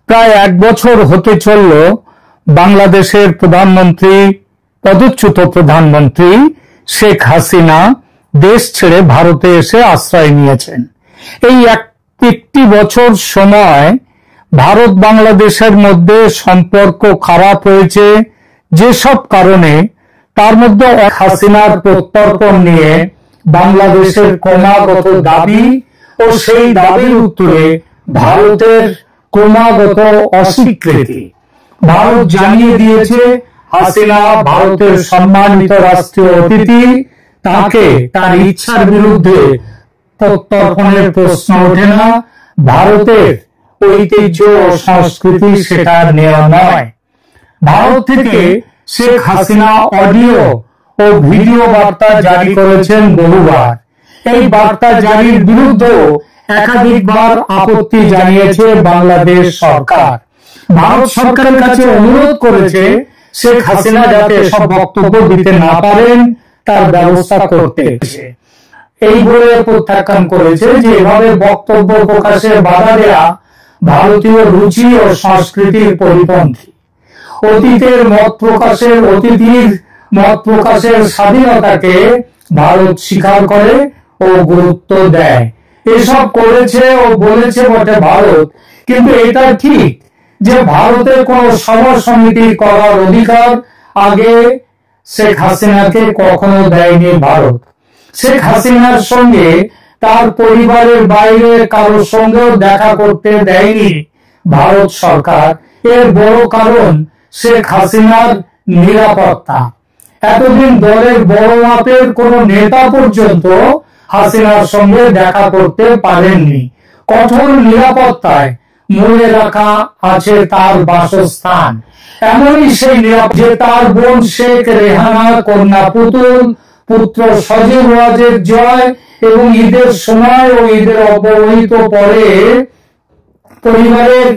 প্রায় এক বছর হতে চলল বাংলাদেশের প্রধানমন্ত্রী পদচ্যুত প্রধানমন্ত্রী শেখ হাসিনা দেশ ছেড়ে ভারতে এসে আশ্রয় নিয়েছেন। এই একটি বছর সময় ভারত বাংলাদেশের মধ্যে সম্পর্ক খারাপ হয়েছে যেসব কারণে, তার মধ্যে হাসিনার প্রত্যর্পণ নিয়ে বাংলাদেশের ক্রমাগত দাবি ও সেই দাবির উত্তরে ভারতের ক্রমাগত অস্বীকৃতি। ভারত জানিয়ে দিয়েছে হাসিনা ভারতের সম্মানিত রাষ্ট্রীয় অতিথি, তাকে তার ইচ্ছার বিরুদ্ধে প্রত্যর্পণের প্রশ্ন ওঠে না। ভারতের ঐতিহ্য ও সংস্কৃতি সেটা নেওয়া নয়। ভারত থেকে শেখ হাসিনা অডিও ও ভিডিও বার্তা জারি করেছেন বহুবার। এই বার্তা জারির বিরুদ্ধেও একাধিকবার আপত্তি জানিয়েছে বাংলাদেশ সরকার। ভারত সরকারের কাছে অনুরোধ করেছে শেখ হাসিনা যাতে সব বক্তব্য দিতে না পারেন তার ব্যবস্থা করতে। এই বলে প্রত্যাখ্যান করেছে যে এভাবে বক্তব্য প্রকাশে বাধা দেয়া ভারতীয় রুচি ও সংস্কৃতির পরিপন্থী। অতীতের অতিথির মত প্রকাশের স্বাধীনতাকে ভারত স্বীকার করে ও গুরুত্ব দেয়। এসব করেছে ও বলেছে বটে ভারত, কিন্তু এটা ঠিক যে ভারতের কোন সভা সমিতি করার অধিকার আগে শেখ হাসিনাকে কখনো দেয়নি ভারত। শেখ হাসিনার সঙ্গে তার পরিবারের বাইরে কারোর সঙ্গেও দেখা করতে দেয়নি ভারত সরকার। এর বড় কারণ শেখ হাসিনার নিরাপত্তা। এতদিন দলের বড় মাপের কোন নেতা পর্যন্ত হাসিনার সঙ্গে দেখা করতে পারেননি। কঠোর নিরাপত্তায় মনে রাখা আছে তার বাসস্থান। এমনই সেই যে তার বোন শেখ রেহানা, কন্যা পুতুল, পুত্র সজীব ওয়াজেদ জয় এবং ঈদের সময় ও ঈদের অব্যবহিত পরে পরিবারের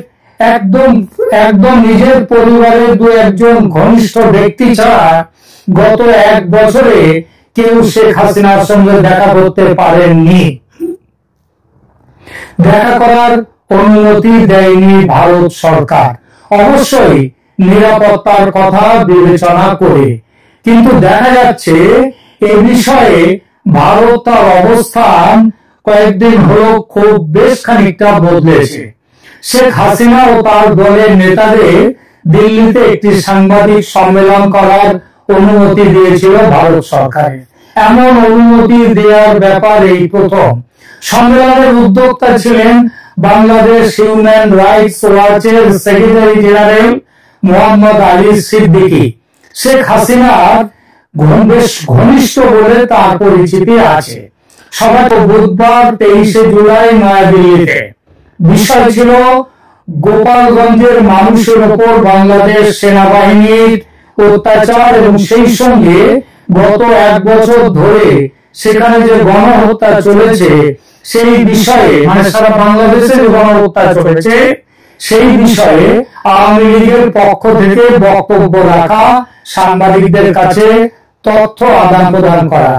একদম নিজের পরিবারের দু একজন ঘনিষ্ঠ ব্যক্তি ছাড়া গত এক বছরে কেউ শেখ হাসিনার সঙ্গে দেখা করতে পারেননি। দেখা করার অনুমতি দেয়নি ভারত সরকার, অবশ্যই নিরাপত্তার কথা বিবেচনা করে। কিন্তু দেখা যাচ্ছে এ বিষয়ে ভারত তার অবস্থান কয়েকদিন হলো বেশ খানিকটা বদলেছে। শেখ হাসিনা ও তার দলের নেতাদের দিল্লিতে একটি সাংবাদিক সম্মেলন করার অনুমতি দিয়েছিল ভারত সরকারের। এমন অনুমতি দেওয়ার ব্যাপার এই প্রথম। সম্মেলনের উদ্যোক্তা ছিলেন বাংলাদেশ হিউম্যান রাইটস ওয়াচের সেক্রেটারি জেনারেল মোহাম্মদ আলী সিদ্দিকী। শেখ হাসিনার বেশ ঘনিষ্ঠ বলে তার পরিচিতি আছে। সভাটি বুধবার 23 জুলাই নয়াদিল্লিতে। বিষয় ছিল গোপালগঞ্জের মানুষের উপর বাংলাদেশ সেনাবাহিনীর অত্যাচার এবং সেই সঙ্গে গত এক বছর ধরে সেখানে যে গণহত্যা চলেছে সেই বিষয়ে, মানে সারা বাংলাদেশে যে গণহত্যা চলেছে সেই বিষয়ে আওয়ামী লীগের পক্ষ থেকে বক্তব্য রাখা, সাংবাদিকদের কাছে তথ্য আদান প্রদান করা।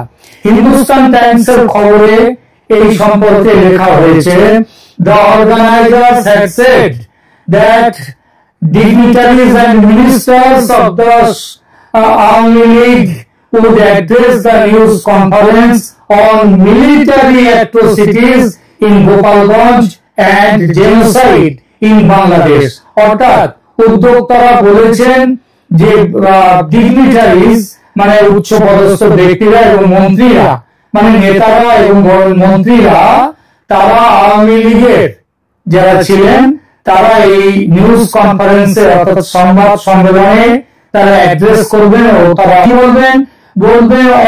হিন্দুস্তান টাইমসের খবরে এই সম্পর্কে লেখা হয়েছে, The organizers had said that dignitaries and ministers of the Awami League would address the news conference on military atrocities in Gopalganj and genocide in Bangladesh. অর্থাৎ উদ্যোক্তারা বলেছেন যে ডিগনিটারিজ মানে উচ্চপদস্থ ব্যক্তিরা এবং মন্ত্রীরা, মানে নেতারা এবং মন্ত্রীরা, তারা আওয়ামী লীগের যারা ছিলেন তারা এই নিউজ কনফারেন্সে অর্থাৎ সংবাদ সম্মেলনে তারা অ্যাড্রেস করবেন ও তারা কি বলবেন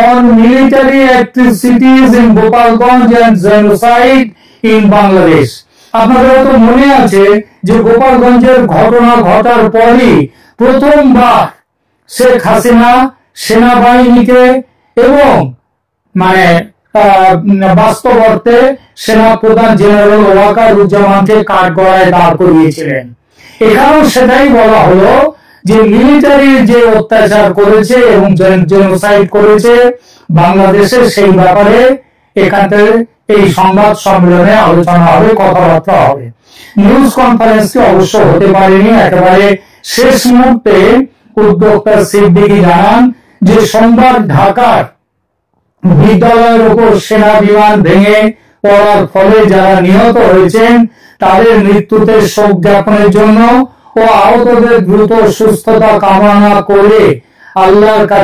on military atrocities in Gopalganj and genocide in Bangladesh. আপনাদের তো মনে আছে যে গোপালগঞ্জের ঘটনা ঘটার পরই প্রথমবার শেখ হাসিনা সেনাবাহিনীকে এবং মানে বাস্তব অর্থে সেনা প্রধান জেনারেল ওয়াকারুজ্জামানকে কাঠগড়ায় দাঁড় করিয়েছিলেন। এখানেও সেটাই বলা হলো যে মিলিটারি যে অত্যাচার করেছে এবং জেনোসাইড করেছে বাংলাদেশে, সেই ব্যাপারে এখান থেকে এই সংবাদ সম্মেলনে আলোচনা হবে, কথাবার্তা হবে। নিউজ কনফারেন্সটি অবশ্য হতে পারেনি, একেবারে শেষ মুহূর্তে উদ্যোক্তা সিদ্দিকী জানান যে সোমবার ঢাকার বিদ্যালয়ের উপর সেনা বিমান ভেঙে পড়ার ফলে যারা নিহত হয়েছেন তাদের মৃত্যুতে শোক জ্ঞাপনের জন্য ও আহতদের দ্রুত সুস্থতা কামনা করে আল্লাহর কাছে